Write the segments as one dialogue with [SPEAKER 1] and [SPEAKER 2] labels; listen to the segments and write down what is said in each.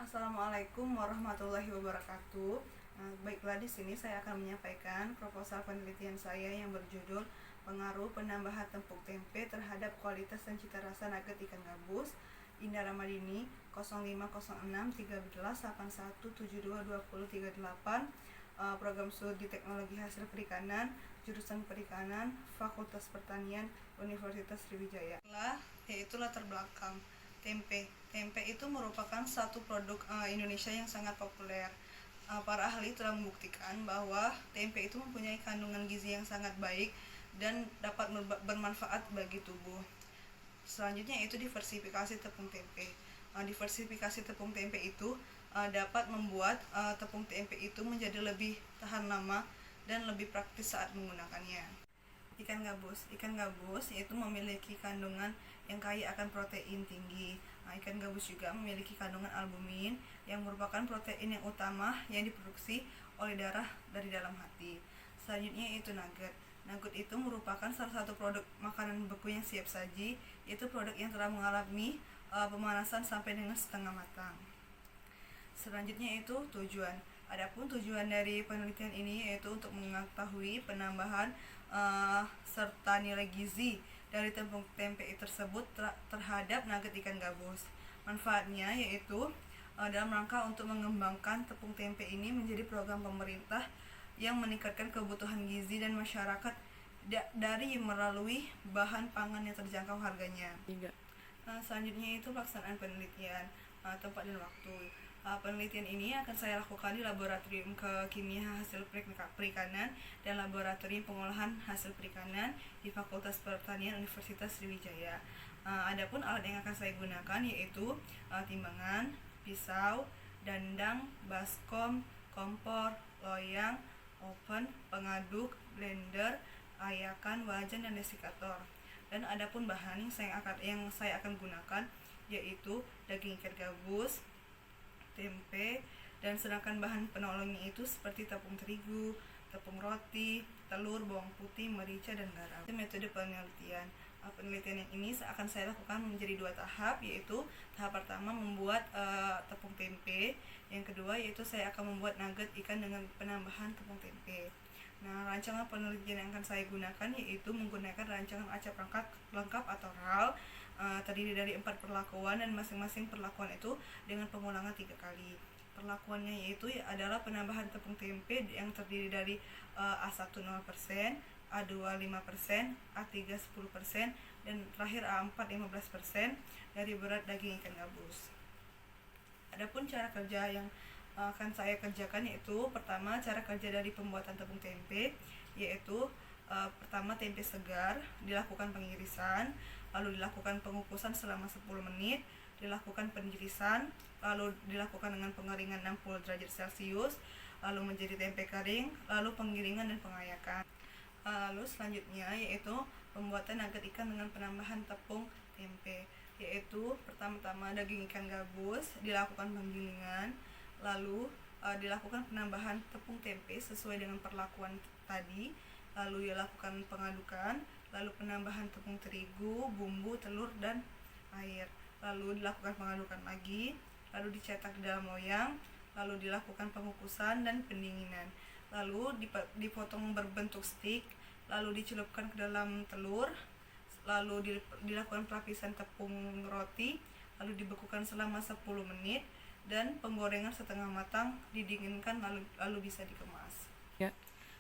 [SPEAKER 1] Assalamualaikum warahmatullahi wabarakatuh. Baiklah, di sini saya akan menyampaikan proposal penelitian saya yang berjudul Pengaruh Penambahan Tepung Tempe Terhadap Kualitas dan Cita Rasa Nugget Ikan Gabus. Indah Ramadini 05061381722038, Program Studi Teknologi Hasil Perikanan, Jurusan Perikanan, Fakultas Pertanian, Universitas Sriwijaya. Yaitu latar belakang tempe. Tempe itu merupakan satu produk Indonesia yang sangat populer. Para ahli telah membuktikan bahwa tempe itu mempunyai kandungan gizi yang sangat baik dan dapat bermanfaat bagi tubuh. Selanjutnya yaitu diversifikasi tepung tempe. Diversifikasi tepung tempe itu dapat membuat tepung tempe itu menjadi lebih tahan lama dan lebih praktis saat menggunakannya. Ikan gabus yaitu memiliki kandungan yang kaya akan protein tinggi. Ikan gabus juga memiliki kandungan albumin yang merupakan protein yang utama yang diproduksi oleh darah dari dalam hati. Selanjutnya yaitu nugget. Nugget itu merupakan salah satu produk makanan beku yang siap saji, yaitu produk yang telah mengalami pemanasan sampai dengan setengah matang. Selanjutnya itu tujuan. Adapun tujuan dari penelitian ini yaitu untuk mengetahui penambahan serta nilai gizi dari tepung tempe tersebut terhadap nugget ikan gabus. Manfaatnya yaitu dalam rangka untuk mengembangkan tepung tempe ini menjadi program pemerintah yang meningkatkan kebutuhan gizi dan masyarakat dari melalui bahan pangan yang terjangkau harganya. Selanjutnya itu pelaksanaan penelitian, tempat dan waktu. Penelitian ini akan saya lakukan di Laboratorium Kimia Hasil Perikanan dan Laboratorium Pengolahan Hasil Perikanan di Fakultas Pertanian Universitas Sriwijaya. Adapun alat yang akan saya gunakan yaitu timbangan, pisau, dandang, baskom, kompor, loyang, oven, pengaduk, blender, ayakan, wajan, dan desikator. Dan adapun bahan yang saya akan gunakan yaitu daging ikan gabus, tempe, dan sedangkan bahan penolongnya itu seperti tepung terigu, tepung roti, telur, bawang putih, merica, dan garam. Itu metode penelitian. Penelitian yang ini akan saya lakukan menjadi 2 tahap, yaitu tahap pertama membuat tepung tempe, yang kedua yaitu saya akan membuat nugget ikan dengan penambahan tepung tempe. Rancangan penelitian yang akan saya gunakan yaitu menggunakan rancangan acak lengkap atau RAL, terdiri dari 4 perlakuan dan masing-masing perlakuan itu dengan pengulangan 3 kali. Perlakuannya yaitu adalah penambahan tepung tempe yang terdiri dari A1 0%, A2 5%, A3 10%, dan terakhir A4 15% dari berat daging ikan gabus. Adapun cara kerja yang akan saya kerjakan yaitu pertama cara kerja dari pembuatan tepung tempe, yaitu pertama tempe segar dilakukan pengirisan, lalu dilakukan pengukusan selama 10 menit, dilakukan penirisan, lalu dilakukan dengan pengeringan 60 derajat Celcius, lalu menjadi tempe kering, lalu penggilingan dan pengayakan. Lalu selanjutnya yaitu pembuatan nugget ikan dengan penambahan tepung tempe, yaitu pertama-tama daging ikan gabus dilakukan penggilingan, lalu dilakukan penambahan tepung tempe sesuai dengan perlakuan tadi, lalu dilakukan pengadukan, lalu penambahan tepung terigu, bumbu, telur, dan air, lalu dilakukan pengadukan lagi, lalu dicetak di dalam loyang, lalu dilakukan pengukusan dan pendinginan, lalu dipotong berbentuk stik, lalu dicelupkan ke dalam telur, lalu dilakukan pelapisan tepung roti, lalu dibekukan selama 10 menit, dan penggorengan setengah matang, didinginkan lalu bisa dikemas.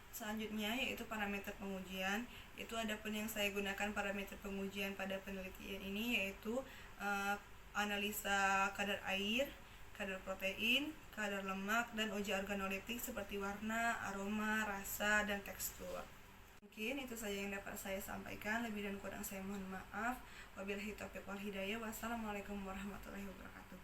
[SPEAKER 1] Selanjutnya yaitu parameter pengujian. Itu adapun yang saya gunakan parameter pengujian pada penelitian ini yaitu analisa kadar air, kadar protein, kadar lemak, dan uji organoleptik seperti warna, aroma, rasa, dan tekstur. Mungkin itu saja yang dapat saya sampaikan. Lebih dan kurang saya mohon maaf. Wabillahi taufiq wal hidayah. Wassalamualaikum warahmatullahi wabarakatuh.